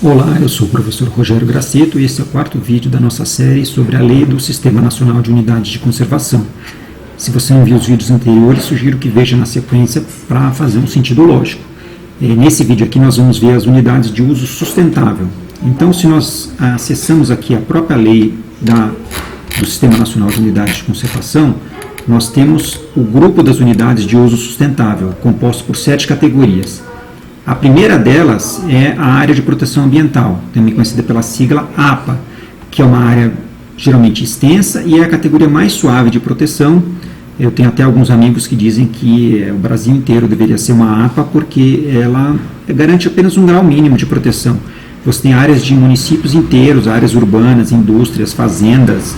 Olá, eu sou o professor Rogério Grassetto e esse é o quarto vídeo da nossa série sobre a Lei do Sistema Nacional de Unidades de Conservação. Se você não viu os vídeos anteriores, sugiro que veja na sequência para fazer um sentido lógico. Nesse vídeo aqui nós vamos ver as unidades de uso sustentável. Então, se nós acessamos aqui a própria lei do Sistema Nacional de Unidades de Conservação, nós temos o grupo das unidades de uso sustentável, composto por 7 categorias. A primeira delas é a área de proteção ambiental, também conhecida pela sigla APA, que é uma área geralmente extensa e é a categoria mais suave de proteção. Eu tenho até alguns amigos que dizem que o Brasil inteiro deveria ser uma APA porque ela garante apenas um grau mínimo de proteção. Você tem áreas de municípios inteiros, áreas urbanas, indústrias, fazendas,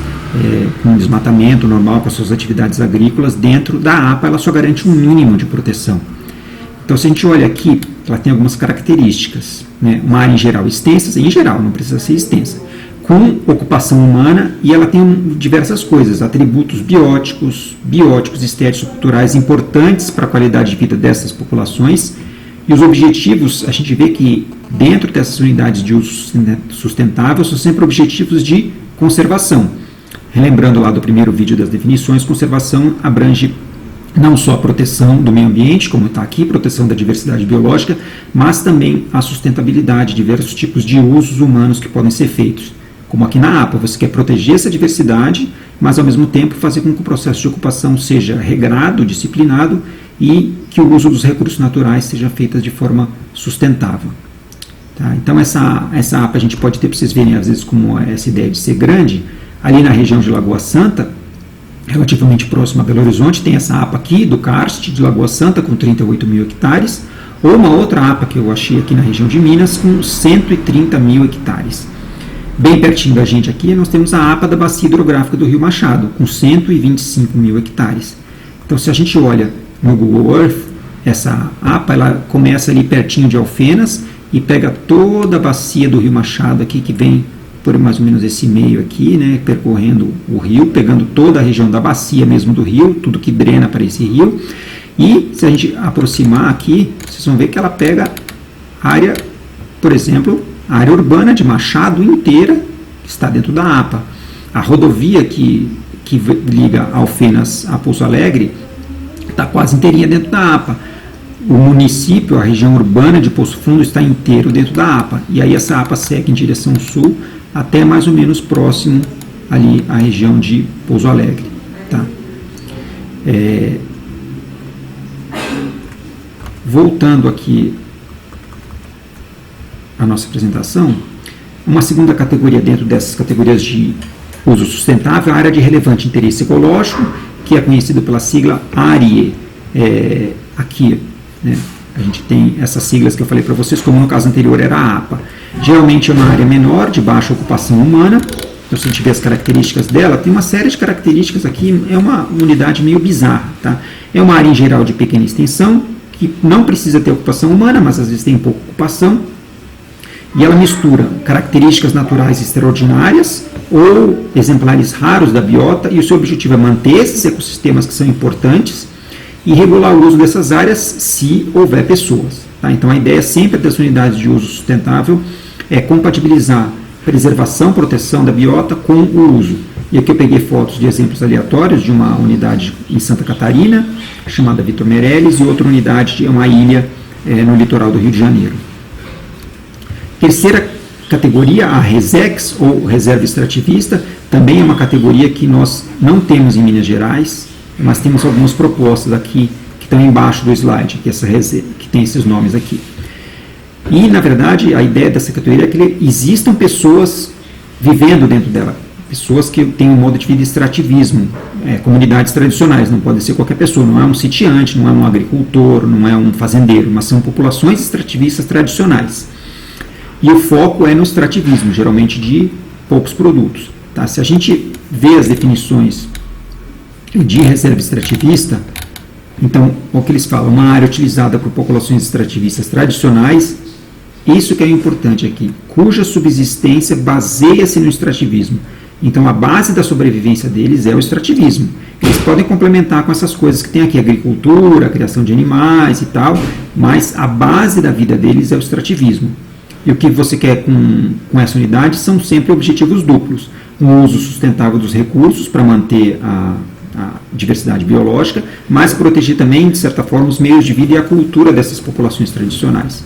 com desmatamento normal, com as suas atividades agrícolas. Dentro da APA ela só garante um mínimo de proteção. Então, se a gente olha aqui, ela tem algumas características, né? Uma área em geral extensa, em geral, não precisa ser extensa, com ocupação humana, e ela tem diversas coisas, atributos bióticos, estéticos, culturais importantes para a qualidade de vida dessas populações. E os objetivos, a gente vê que dentro dessas unidades de uso sustentável são sempre objetivos de conservação. Relembrando lá do primeiro vídeo das definições, conservação abrange não só a proteção do meio ambiente, como está aqui, proteção da diversidade biológica, mas também a sustentabilidade, diversos tipos de usos humanos que podem ser feitos. Como aqui na APA, você quer proteger essa diversidade, mas ao mesmo tempo fazer com que o processo de ocupação seja regrado, disciplinado e que o uso dos recursos naturais seja feito de forma sustentável. Tá? Então essa APA a gente pode ter, para vocês verem às vezes como essa ideia de ser grande, ali na região de Lagoa Santa, relativamente próximo a Belo Horizonte, tem essa APA aqui do Karst, de Lagoa Santa, com 38 mil hectares, ou uma outra APA que eu achei aqui na região de Minas, com 130 mil hectares. Bem pertinho da gente aqui, nós temos a APA da Bacia Hidrográfica do Rio Machado, com 125 mil hectares. Então, se a gente olha no Google Earth, essa APA ela começa ali pertinho de Alfenas e pega toda a bacia do Rio Machado aqui, que vem por mais ou menos esse meio aqui, né, percorrendo o rio, pegando toda a região da bacia mesmo do rio, tudo que drena para esse rio. E se a gente aproximar aqui, vocês vão ver que ela pega área, por exemplo, a área urbana de Machado inteira, que está dentro da APA. A rodovia que liga Alfenas a Pouso Alegre está quase inteirinha dentro da APA. O município, a região urbana de Poço Fundo está inteiro dentro da APA. E aí essa APA segue em direção sul, até mais ou menos próximo ali à região de Pouso Alegre. Tá? Voltando aqui à nossa apresentação, uma segunda categoria dentro dessas categorias de uso sustentável, a área de relevante interesse ecológico, que é conhecida pela sigla ARIE. Aqui, né, a gente tem essas siglas que eu falei para vocês, como no caso anterior era a APA. Geralmente é uma área menor, de baixa ocupação humana. Então, se a gente vê as características dela, tem uma série de características aqui, é uma unidade meio bizarra. Tá? É uma área em geral de pequena extensão, que não precisa ter ocupação humana, mas às vezes tem pouca ocupação. E ela mistura características naturais extraordinárias ou exemplares raros da biota, e o seu objetivo é manter esses ecossistemas que são importantes e regular o uso dessas áreas se houver pessoas. Tá? Então, a ideia sempre das unidades de uso sustentável é compatibilizar preservação, proteção da biota com o uso. E aqui eu peguei fotos de exemplos aleatórios de uma unidade em Santa Catarina, chamada Vitor Meirelles, e outra unidade de uma ilha no litoral do Rio de Janeiro. Terceira categoria, a RESEX, ou Reserva Extrativista, também é uma categoria que nós não temos em Minas Gerais, mas temos algumas propostas aqui que estão embaixo do slide, que tem esses nomes aqui. E, na verdade, a ideia dessa categoria é que existam pessoas vivendo dentro dela, pessoas que têm um modo de vida extrativismo, comunidades tradicionais, não pode ser qualquer pessoa, não é um sitiante, não é um agricultor, não é um fazendeiro, mas são populações extrativistas tradicionais. E o foco é no extrativismo, geralmente de poucos produtos. Tá? Se a gente vê as definições de reserva extrativista, então, o que eles falam, uma área utilizada por populações extrativistas tradicionais, isso que é importante aqui, cuja subsistência baseia-se no extrativismo. Então, a base da sobrevivência deles é o extrativismo. Eles podem complementar com essas coisas que tem aqui, agricultura, criação de animais e tal, mas a base da vida deles é o extrativismo. E o que você quer com essa unidade são sempre objetivos duplos. Um uso sustentável dos recursos para manter a diversidade biológica, mas proteger também, de certa forma, os meios de vida e a cultura dessas populações tradicionais.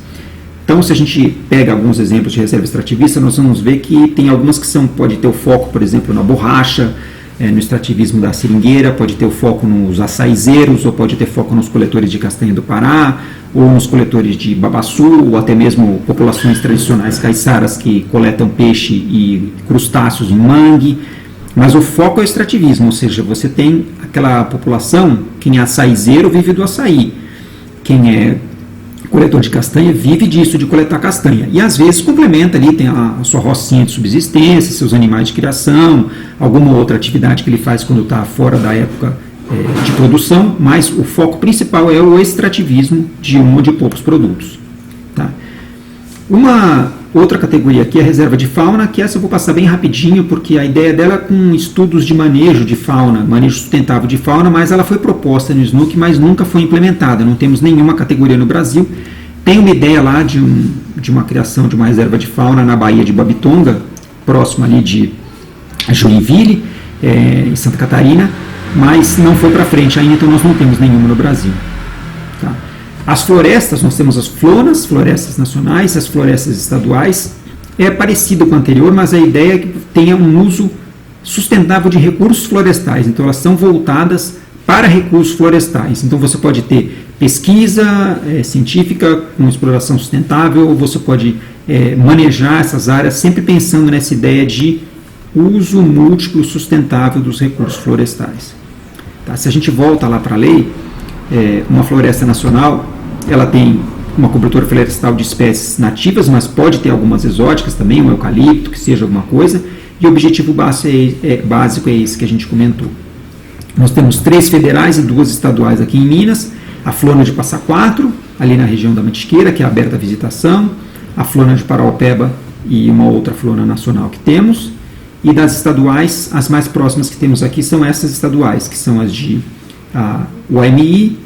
Então, se a gente pega alguns exemplos de reserva extrativista, nós vamos ver que tem algumas que pode ter o foco, por exemplo, na borracha, no extrativismo da seringueira, pode ter o foco nos açaizeiros, ou pode ter foco nos coletores de castanha do Pará, ou nos coletores de babaçu, ou até mesmo populações tradicionais caiçaras que coletam peixe e crustáceos em mangue. Mas o foco é o extrativismo, ou seja, você tem aquela população, quem é açaizeiro vive do açaí, quem é coletor de castanha vive disso, de coletar castanha. E às vezes complementa ali, tem a sua rocinha de subsistência, seus animais de criação, alguma outra atividade que ele faz quando está fora da época de produção, mas o foco principal é o extrativismo de um ou de poucos produtos. Tá? Uma outra categoria aqui é a reserva de fauna, que essa eu vou passar bem rapidinho, porque a ideia dela é com estudos de manejo de fauna, manejo sustentável de fauna, mas ela foi proposta no SNUC, mas nunca foi implementada. Não temos nenhuma categoria no Brasil. Tem uma ideia lá de uma criação de uma reserva de fauna na Baía de Babitonga, próximo ali de Joinville, em Santa Catarina, mas não foi para frente ainda, então nós não temos nenhuma no Brasil. Tá? As florestas, nós temos as FLONAS, florestas nacionais, as florestas estaduais, é parecido com o anterior, mas a ideia é que tenha um uso sustentável de recursos florestais, então elas são voltadas para recursos florestais. Então você pode ter pesquisa científica com exploração sustentável, ou você pode manejar essas áreas sempre pensando nessa ideia de uso múltiplo sustentável dos recursos florestais. Tá? Se a gente volta lá para a lei, uma floresta nacional, ela tem uma cobertura florestal de espécies nativas, mas pode ter algumas exóticas também, um eucalipto, que seja alguma coisa, e o objetivo básico é esse que a gente comentou. Nós temos 3 federais e 2 estaduais aqui em Minas, a Flona de Passa Quatro, ali na região da Mantiqueira, que é aberta à visitação, a Flona de Paraopeba e uma outra Flona nacional que temos, e das estaduais, as mais próximas que temos aqui são essas estaduais, que são as de UAMI,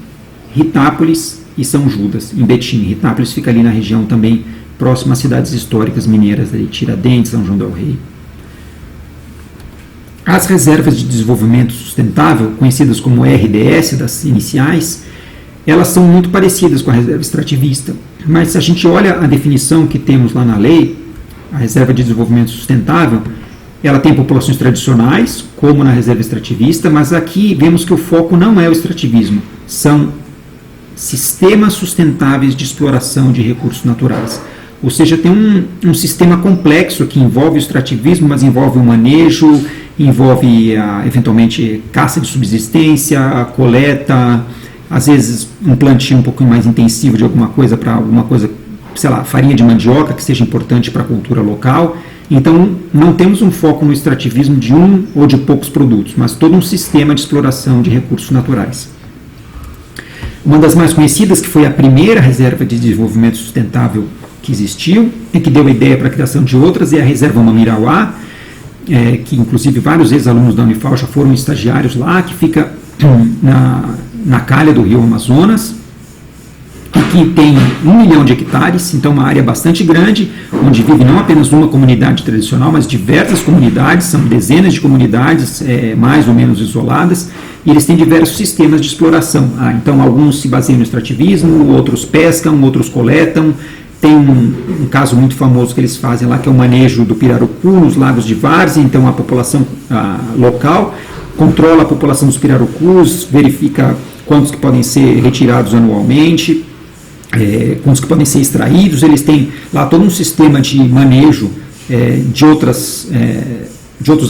Ritápolis e São Judas, em Betim. Ritápolis fica ali na região também, próxima às cidades históricas mineiras, ali, Tiradentes, São João del Rei. As reservas de desenvolvimento sustentável, conhecidas como RDS, das iniciais, elas são muito parecidas com a reserva extrativista, mas se a gente olha a definição que temos lá na lei, a reserva de desenvolvimento sustentável, ela tem populações tradicionais, como na reserva extrativista, mas aqui vemos que o foco não é o extrativismo, são sistemas sustentáveis de exploração de recursos naturais. Ou seja, tem um sistema complexo que envolve o extrativismo, mas envolve o manejo, envolve eventualmente caça de subsistência, a coleta, às vezes um plantio um pouquinho mais intensivo de alguma coisa para alguma coisa, sei lá, farinha de mandioca, que seja importante para a cultura local. Então, não temos um foco no extrativismo de um ou de poucos produtos, mas todo um sistema de exploração de recursos naturais. Uma das mais conhecidas, que foi a primeira reserva de desenvolvimento sustentável que existiu, e que deu ideia para a criação de outras, é a Reserva Mamirauá, que inclusive vários ex-alunos da Unifal já foram estagiários lá, que fica na calha do rio Amazonas, e que tem 1 milhão de hectares, então uma área bastante grande, onde vive não apenas uma comunidade tradicional, mas diversas comunidades, são dezenas de comunidades mais ou menos isoladas, e eles têm diversos sistemas de exploração. Então alguns se baseiam no extrativismo, outros pescam, outros coletam. Tem um caso muito famoso que eles fazem lá, que é o manejo do pirarucu nos lagos de várzea. Então a população local controla a população dos pirarucus, verifica quantos que podem ser retirados anualmente, quantos que podem ser extraídos. Eles têm lá todo um sistema de manejo de outros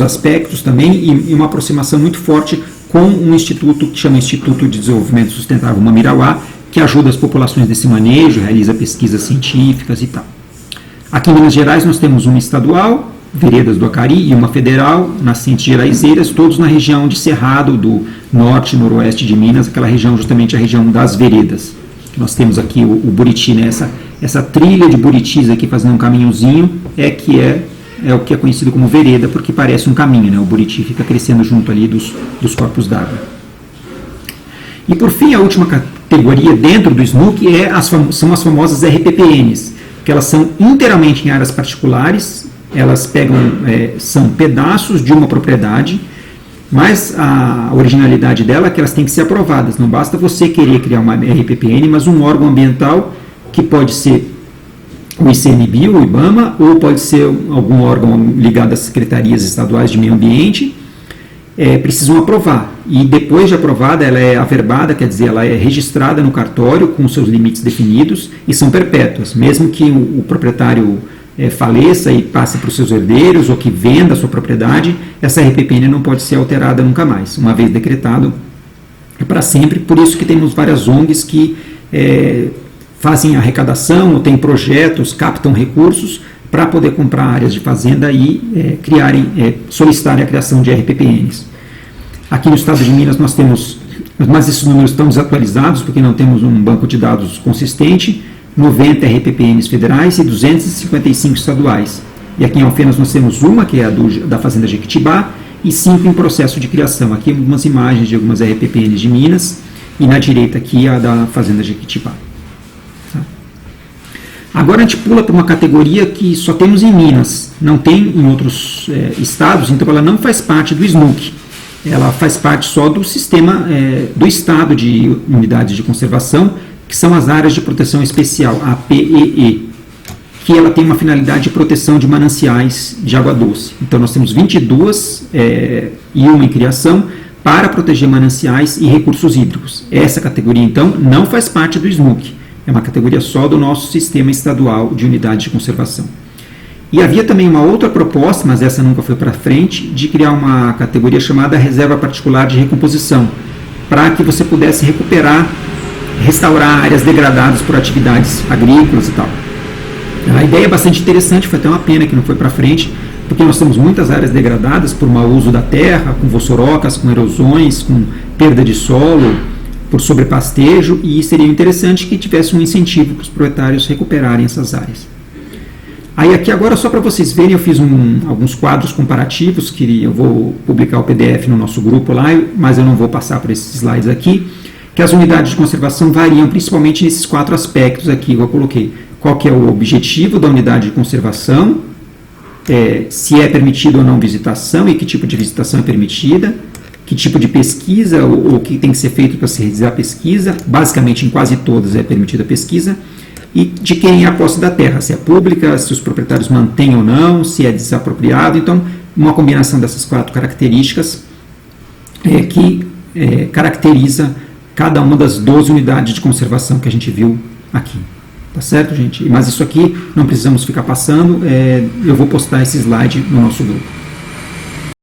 aspectos também, e uma aproximação muito forte com um instituto que chama Instituto de Desenvolvimento Sustentável Mamirauá, que ajuda as populações desse manejo, realiza pesquisas científicas e tal. Aqui em Minas Gerais nós temos uma estadual, Veredas do Acari, e uma federal, Nascentes Geraizeiras, todos na região de Cerrado, do norte e noroeste de Minas, aquela região, justamente a região das veredas. Nós temos aqui o Buriti, né? Essa trilha de buritis aqui fazendo um caminhozinho, é o que é conhecido como vereda, porque parece um caminho, né? O buriti fica crescendo junto ali dos corpos d'água. E por fim, a última categoria dentro do SNUC são as famosas RPPNs, porque elas são inteiramente em áreas particulares, elas são pedaços de uma propriedade, mas a originalidade dela é que elas têm que ser aprovadas. Não basta você querer criar uma RPPN, mas um órgão ambiental, que pode ser o ICMBio, o IBAMA, ou pode ser algum órgão ligado às secretarias estaduais de meio ambiente, precisam aprovar. E depois de aprovada, ela é averbada, quer dizer, ela é registrada no cartório com seus limites definidos e são perpétuas. Mesmo que o proprietário faleça e passe para os seus herdeiros ou que venda a sua propriedade, essa RPPN não pode ser alterada nunca mais. Uma vez decretado, é para sempre. Por isso que temos várias ONGs que fazem arrecadação ou têm projetos, captam recursos para poder comprar áreas de fazenda e solicitarem a criação de RPPNs. Aqui no estado de Minas nós temos, mas esses números estão desatualizados porque não temos um banco de dados consistente, 90 RPPNs federais e 255 estaduais. E aqui em Alfenas nós temos uma, que é a da Fazenda Jequitibá, e 5 em processo de criação. Aqui algumas imagens de algumas RPPNs de Minas, e na direita aqui a da Fazenda Jequitibá. Agora a gente pula para uma categoria que só temos em Minas, não tem em outros estados, então ela não faz parte do SNUC. Ela faz parte só do sistema do Estado de Unidades de Conservação, que são as áreas de proteção especial, a APEE, que ela tem uma finalidade de proteção de mananciais de água doce. Então nós temos 22 e uma em criação para proteger mananciais e recursos hídricos. Essa categoria, então, não faz parte do SNUC. É uma categoria só do nosso sistema estadual de unidade de conservação. E havia também uma outra proposta, mas essa nunca foi para frente, de criar uma categoria chamada Reserva Particular de Recomposição, para que você pudesse restaurar áreas degradadas por atividades agrícolas e tal. A ideia é bastante interessante, foi até uma pena que não foi para frente, porque nós temos muitas áreas degradadas por mau uso da terra, com vossorocas, com erosões, com perda de solo, por sobrepastejo, e seria interessante que tivesse um incentivo para os proprietários recuperarem essas áreas. Aí aqui agora, só para vocês verem, eu fiz alguns quadros comparativos, que eu vou publicar o PDF no nosso grupo lá, mas eu não vou passar por esses slides aqui, que as unidades de conservação variam principalmente nesses 4 aspectos aqui que eu coloquei. Qual que é o objetivo da unidade de conservação, se é permitido ou não visitação e que tipo de visitação é permitida, que tipo de pesquisa ou o que tem que ser feito para se realizar a pesquisa. Basicamente em quase todas é permitida a pesquisa, e de quem é a posse da terra, se é pública, se os proprietários mantêm ou não, se é desapropriado. Então, uma combinação dessas 4 características que caracteriza cada uma das 12 unidades de conservação que a gente viu aqui. Tá certo, gente? Mas isso aqui não precisamos ficar passando, eu vou postar esse slide no nosso grupo.